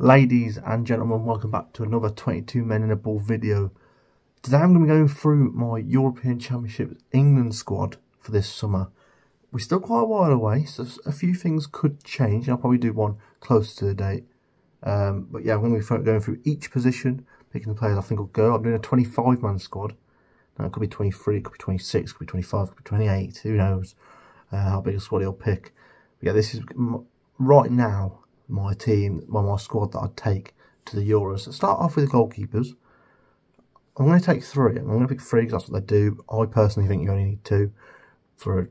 Ladies and gentlemen, welcome back to another 22 Men in a Ball video. Today I'm going to be going through my European Championship England squad for this summer. We're still quite a while away, so a few things could change. I'll probably do one close to the date. But yeah, I'm going to be going through each position, picking the players I think will go. I'm doing a 25-man squad. Now it could be 23, it could be 26, it could be 25, it could be 28. Who knows how big a squad he'll pick. But yeah, this is right now my team, my squad that I'd take to the Euros. So start off with the goalkeepers. I'm going to take three. I'm going to pick three because that's what they do. I personally think you only need two for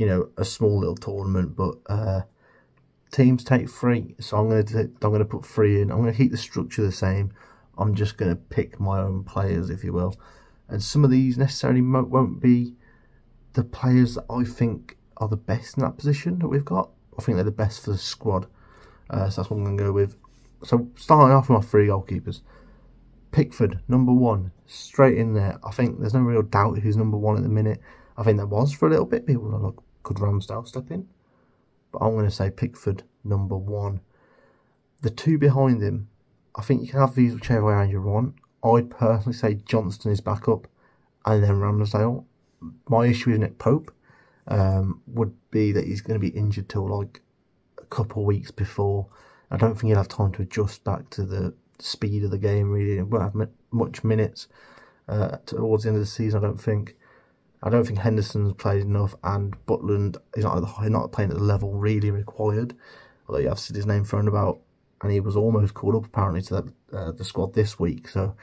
a small little tournament, but teams take three. So I'm going to put three in. I'm going to keep the structure the same. I'm just going to pick my own players, if you will. And some of these necessarily won't be the players that I think are the best in that position that we've got. I think they're the best for the squad. So that's what I'm going to go with. So starting off with my three goalkeepers. Pickford, number one, straight in there. I think there's no real doubt who's number one at the minute. I think there was for a little bit. People are like, could Ramsdale step in? But I'm going to say Pickford, number one. The two behind him, I think you can have these whichever way around you want. I'd personally say Johnston is back up and then Ramsdale. My issue with Nick Pope would be that he's going to be injured till like a couple of weeks before. I don't think he'll have time to adjust back to the speed of the game, really. He won't have much minutes towards the end of the season, I don't think. I don't think Henderson's played enough, and Butland is not playing at the level really required. Although you have seen his name thrown about, and he was almost called up apparently to the squad this week. So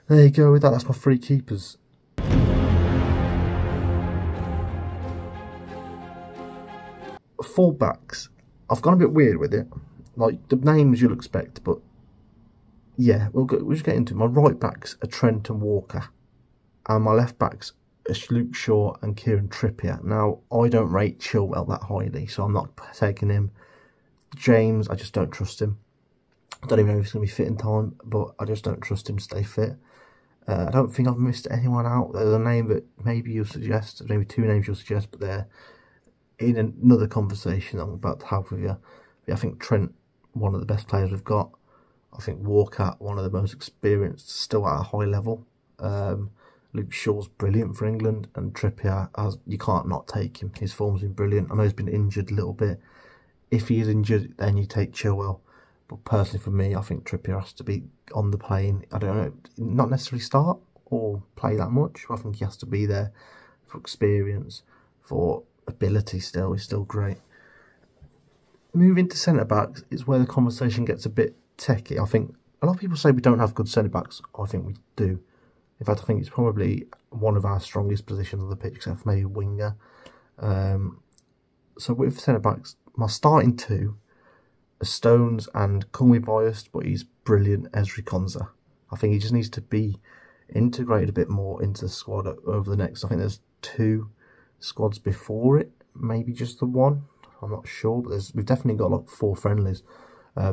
there you go with that. That's my three keepers. Fullbacks, I've gone a bit weird with it. Like the names you'll expect, but yeah, we'll just get into it. My right backs are Trent and Walker, and my left backs are Luke Shaw and Kieran Trippier. Now, I don't rate Chilwell that highly, so I'm not taking him. James, I just don't trust him. I don't even know if he's going to be fit in time, but I just don't trust him to stay fit. I don't think I've missed anyone out. There's a name that maybe you'll suggest, maybe two names you'll suggest, but they're in another conversation I'm about to have with you. But I think Trent, one of the best players we've got. I think Walker, one of the most experienced, still at a high level. Luke Shaw's brilliant for England, and Trippier, you can't not take him. His form's been brilliant. I know he's been injured a little bit. If he is injured, then you take Chilwell. But personally, for me, I think Trippier has to be on the plane. I don't know, not necessarily start or play that much. I think he has to be there for experience, for ability. Still, he's still great. Moving to centre backs is where the conversation gets a bit techie. I think a lot of people say we don't have good centre backs. I think we do. In fact, I think it's probably one of our strongest positions on the pitch, except for maybe winger. So with centre backs, my starting two are Stones, and call me biased, but he's brilliant, Ezri Konsa. I think he just needs to be integrated a bit more into the squad over the next. I think there's two squads before it, maybe just the one. I'm not sure, but we've definitely got like 4 friendlies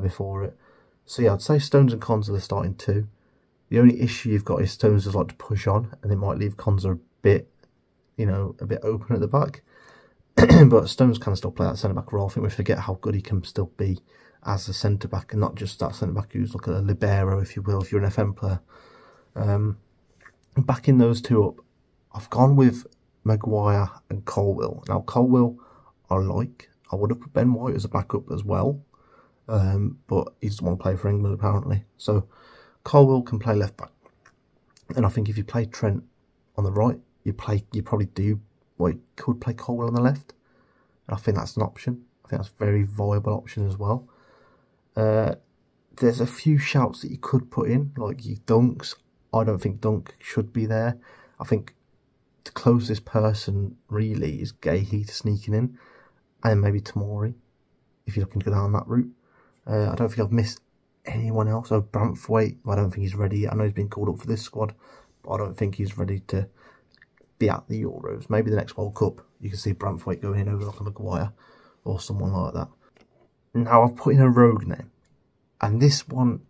before it. So yeah, I'd say Stones and Konsa are the starting two. The only issue you've got is Stones does like to push on, and it might leave Konsa a bit, a bit open at the back. But Stones can still play that centre-back role. I think we forget how good he can still be as a centre-back, and not just that centre-back who's like a libero, if you will, if you're an FM player. Backing those two up, I've gone with Maguire and Colwill. Now, Colwill I like. I would have put Ben White as a backup as well, but he doesn't want to play for England apparently. So Colwill can play left back, and I think if you play Trent on the right, you probably do. Well, you could play Colwill on the left. I think that's an option. I think that's a very viable option as well. There's a few shouts that you could put in, like your Dunks. I don't think Dunk should be there. I think the closest person really is Gahey to sneaking in, and maybe Tomori, if you're looking to go down that route. I don't think I've missed anyone else. So Branthwaite, I don't think he's ready yet. I know he's been called up for this squad, but I don't think he's ready to be at the Euros. Maybe the next World Cup you can see Branthwaite going in over like a Maguire or someone like that. Now I've put in a rogue name, and this one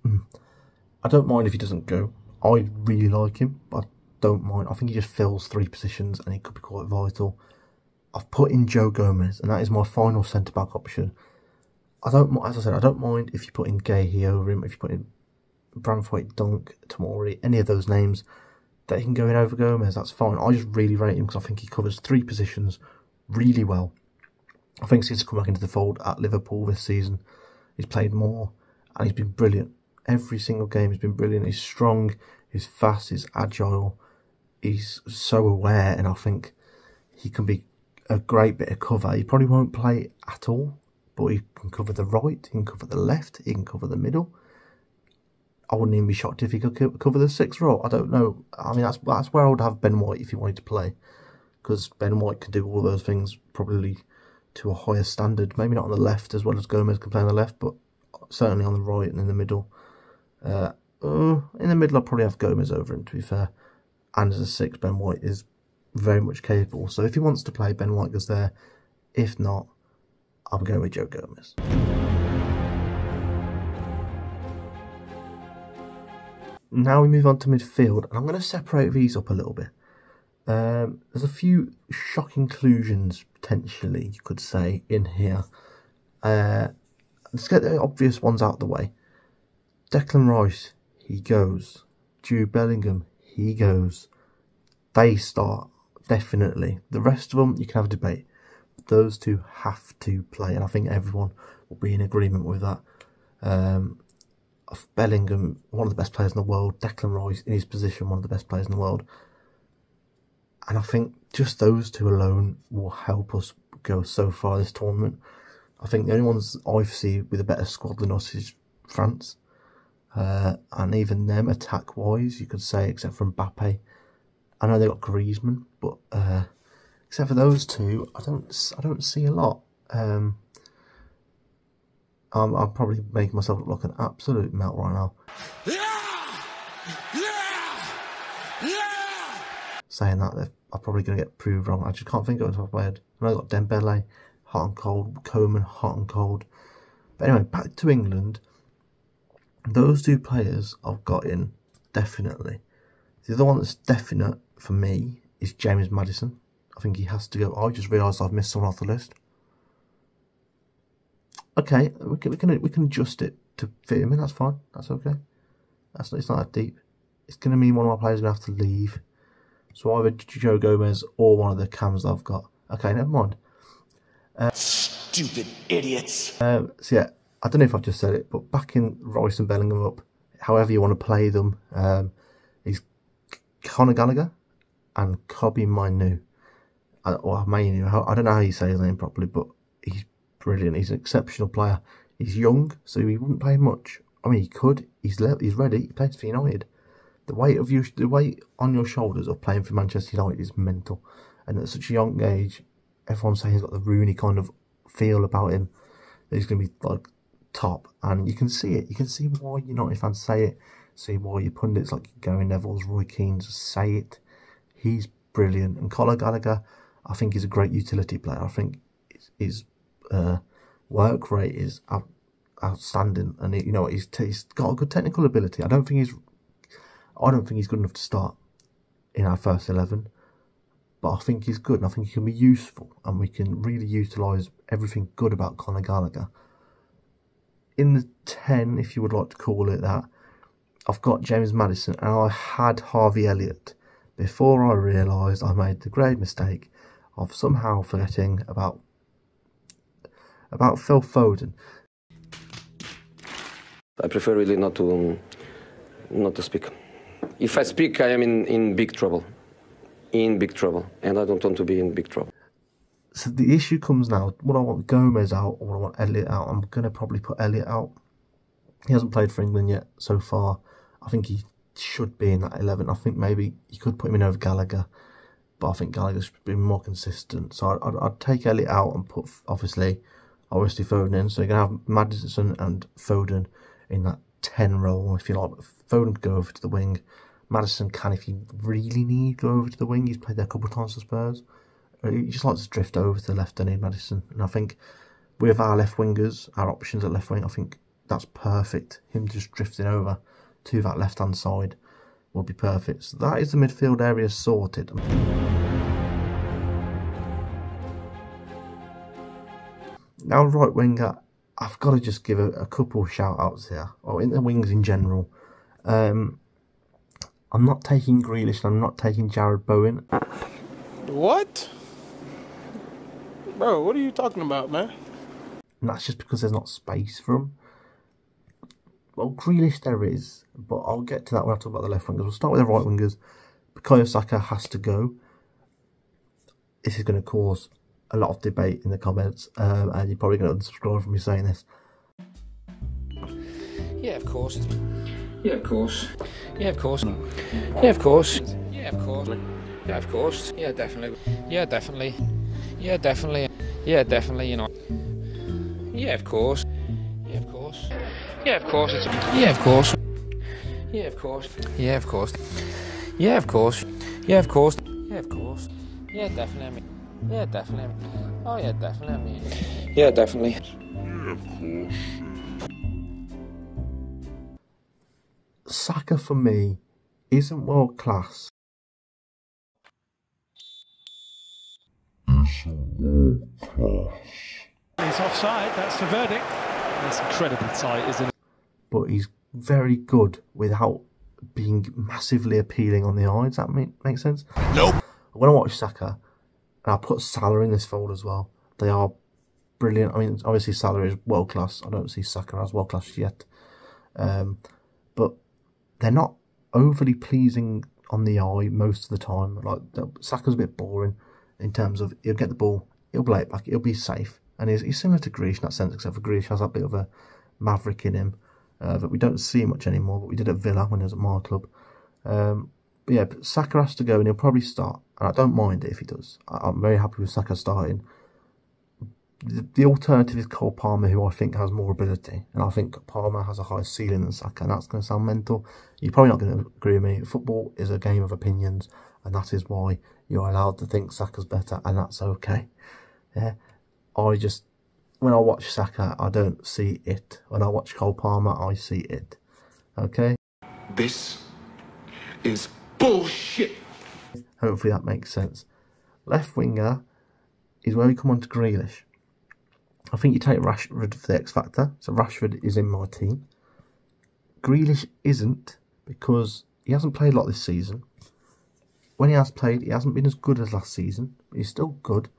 I don't mind if he doesn't go. I really like him, but I don't mind. I think he just fills 3 positions and he could be quite vital. I've put in Joe Gomez, and that is my final centre back option. as I said, I don't mind if you put in Gahey over him, if you put in Branthwaite, Dunk, Tomori, any of those names that he can go in over Gomez, that's fine. I just really rate him because I think he covers 3 positions really well. I think since he's come back into the fold at Liverpool this season, he's played more and he's been brilliant. Every single game has been brilliant. He's strong, he's fast, he's agile, he's so aware, and I think he can be a great bit of cover. He probably won't play at all, but he can cover the right, he can cover the left, he can cover the middle. I wouldn't even be shocked if he could cover the 6th row. I don't know. I mean, that's where I would have Ben White if he wanted to play, because Ben White can do all those things probably to a higher standard. Maybe not on the left as well as Gomez can play on the left, but certainly on the right and in the middle. In the middle, I'd probably have Gomez over him, to be fair. And as a 6, Ben White is very much capable. So if he wants to play, Ben White goes there. If not, I'm going with Joe Gomez. Now we move on to midfield, and I'm going to separate these up a little bit. There's a few shock inclusions, potentially, you could say, in here. Let's get the obvious ones out of the way. Declan Rice, he goes. Jude Bellingham, he goes. They start, definitely. The rest of them, you can have a debate. But those two have to play, and I think everyone will be in agreement with that. Bellingham, one of the best players in the world. Declan Rice, in his position, one of the best players in the world. And I think just those two alone will help us go so far this tournament. I think the only ones I see with a better squad than us is France. And even them, attack-wise, you could say, except for Mbappe. I know they got Griezmann, but except for those two, I don't see a lot. I'm probably making myself look like an absolute melt right now. Saying that, I'm probably going to get proved wrong. I just can't think of it on top of my head. I know I've got Dembele, hot and cold, Coman, hot and cold. But anyway, back to England. Those two players I've got in, definitely. The other one that's definite for me is James Maddison. I think he has to go. I just realised I've missed someone off the list. Okay, we can adjust it to fit him in. That's fine. That's okay. It's not that deep. It's going to mean one of my players is going to have to leave. So either Joe Gomez or one of the cams that I've got. Okay, never mind. Stupid idiots. So yeah, I don't know if I've just said it, but backing Rice and Bellingham up, however you want to play them, is Conor Gallagher and Kobbie Mainoo. Or Mainoo. I don't know how you say his name properly, but he's brilliant. He's an exceptional player. He's young, so he wouldn't play much. I mean, he could. He's ready. He plays for United. The weight on your shoulders of playing for Manchester United is mental. And at such a young age, everyone's saying he's got the Rooney kind of feel about him. That he's going to be like top, and you can see it. You can see why United fans say it. See why your pundits like Gary Neville's, Roy Keane's say it. He's brilliant. And Conor Gallagher, I think he's a great utility player. I think his work rate is outstanding, and he's got a good technical ability. I don't think he's good enough to start in our first 11, but I think he's good, and I think he can be useful, and we can really utilise everything good about Conor Gallagher. In the 10, if you would like to call it that, I've got James Maddison, and I had Harvey Elliott before I realised I made the grave mistake of somehow forgetting about Phil Foden. I prefer really not to speak. If I speak, I am in big trouble. In big trouble. And I don't want to be in big trouble. So the issue comes now. Would I want Gomez out or would I want Elliott out? I'm going to probably put Elliott out. He hasn't played for England yet so far. I think he should be in that 11. I think maybe you could put him in over Gallagher, but I think Gallagher's been more consistent. So I'd take Elliott out and put, obviously Foden in. So you're going to have Maddison and Foden in that 10 role, if you like. Foden could go over to the wing. Maddison can, if you really need, go over to the wing. He's played there a couple of times for Spurs. He just likes to drift over to the left, doesn't he, Maddison? And I think with our left wingers, our options at left wing, I think that's perfect. Him just drifting over to that left-hand side will be perfect. So that is the midfield area sorted. Now right winger, I've got to just give a couple of shout-outs here, or in the wings in general. I'm not taking Grealish and I'm not taking Jarrod Bowen. What? Bro, what are you talking about, man? And that's just because there's not space for him. Well, Grealish there is, but I'll get to that when I talk about the left wingers. We'll start with the right wingers. Bukayo Saka has to go. This is going to cause a lot of debate in the comments, and you're probably going to unsubscribe from me saying this. Yeah, of course. Yeah, of course. Yeah, of course. Yeah, of course. Yeah, of course. Yeah, of course. Yeah, definitely. Yeah, definitely. Yeah, definitely. Yeah, definitely, you know. Yeah, of course. Yeah, of course. Yeah, of course. Yeah, of course. Yeah, of course. Yeah, of course. Yeah, of course. Yeah, of course. Yeah, of course. Yeah, definitely. I mean. Yeah, definitely. Oh, yeah, definitely. I mean. Yeah, definitely. Yeah, of course. Saka for me isn't world class. He's offside, that's the verdict. That's incredibly tight, isn't it? But he's very good without being massively appealing on the eye. Does that make sense? Nope. When I watch Saka, and I'll put Salah in this fold as well, they are brilliant. I mean, obviously Salah is world class. I don't see Saka as world class yet. But they're not overly pleasing on the eye most of the time. Like Saka's a bit boring in terms of he'll get the ball, he'll play it back, he'll be safe. And he's similar to Grealish in that sense, except for Grealish has that bit of a maverick in him that we don't see much anymore, but we did at Villa when he was at my club. But yeah, but Saka has to go and he'll probably start. And I don't mind it if he does. I'm very happy with Saka starting. The alternative is Cole Palmer, who I think has more ability. And I think Palmer has a higher ceiling than Saka, and that's going to sound mental. You're probably not going to agree with me. Football is a game of opinions, and that is why you're allowed to think Saka's better, and that's okay. Yeah, when I watch Saka, I don't see it. When I watch Cole Palmer, I see it. Okay? This is bullshit. Hopefully that makes sense. Left winger is where we come on to Grealish. I think you take Rashford for the X Factor. So Rashford is in my team. Grealish isn't, because he hasn't played a lot this season. When he has played, he hasn't been as good as last season, but he's still good.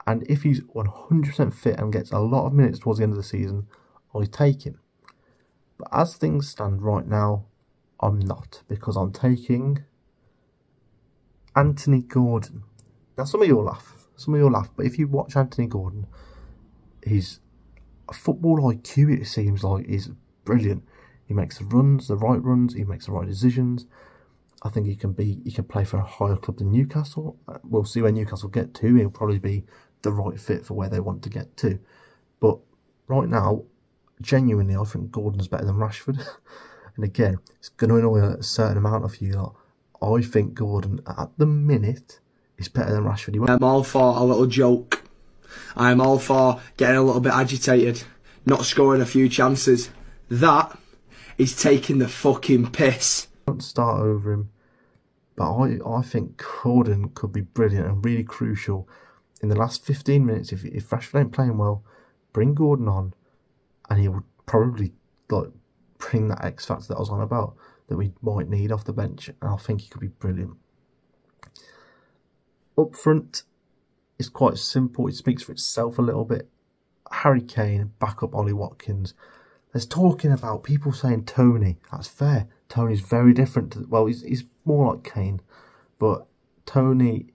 And if he's 100% fit and gets a lot of minutes towards the end of the season, I take him. But as things stand right now, I'm not, because I'm taking Anthony Gordon. Now, some of you'll laugh, but if you watch Anthony Gordon, his football IQ, it seems like, is brilliant. He makes the runs, the right runs, he makes the right decisions. I think he can play for a higher club than Newcastle. We'll see where Newcastle get to. He'll probably be the right fit for where they want to get to. But right now, genuinely, I think Gordon's better than Rashford. And again, it's going to annoy a certain amount of you lot. I think Gordon, at the minute, is better than Rashford. I'm all for a little joke. I'm all for getting a little bit agitated, not scoring a few chances. That is taking the fucking piss. I don't start over him, but I think Gordon could be brilliant and really crucial in the last 15 minutes. If Rashford ain't playing well, bring Gordon on, and he would probably bring that X factor that I was on about, that we might need off the bench, and I think he could be brilliant. Up front, it's quite simple. It speaks for itself a little bit. Harry Kane, back up Ollie Watkins. There's talking about people saying Tony. That's fair. Tony's very different. He's more like Kane, but Tony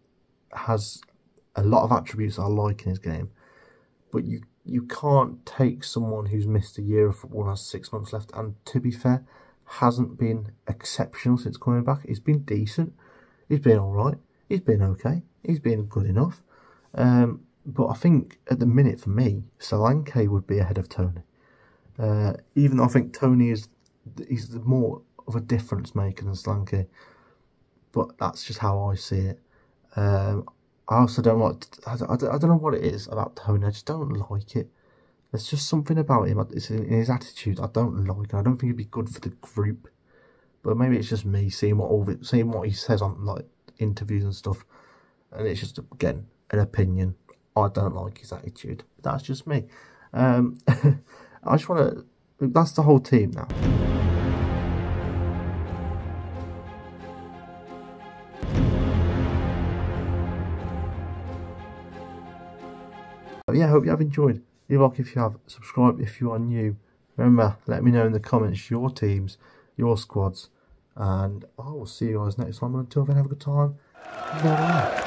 has a lot of attributes I like in his game. But you can't take someone who's missed a year of football and has 6 months left, and to be fair, hasn't been exceptional since coming back. He's been decent. He's been alright. He's been okay. He's been good enough. But I think at the minute, for me, Solanke would be ahead of Tony. Even though I think Tony he's more of a difference maker than Solanke. But that's just how I see it. I also don't like... I don't know what it is about Tony. I just don't like it. There's just something about him. It's in his attitude I don't like. And I don't think he'd be good for the group. But maybe it's just me seeing what he says on interviews and stuff. And it's just, again, an opinion. I don't like his attitude. That's just me. I just want to... That's the whole team now. Yeah, I hope you have enjoyed. Leave a like if you have, subscribe if you are new. Remember, let me know in the comments your teams, your squads, and I will see you guys next time. Until then, have a good time. Bye.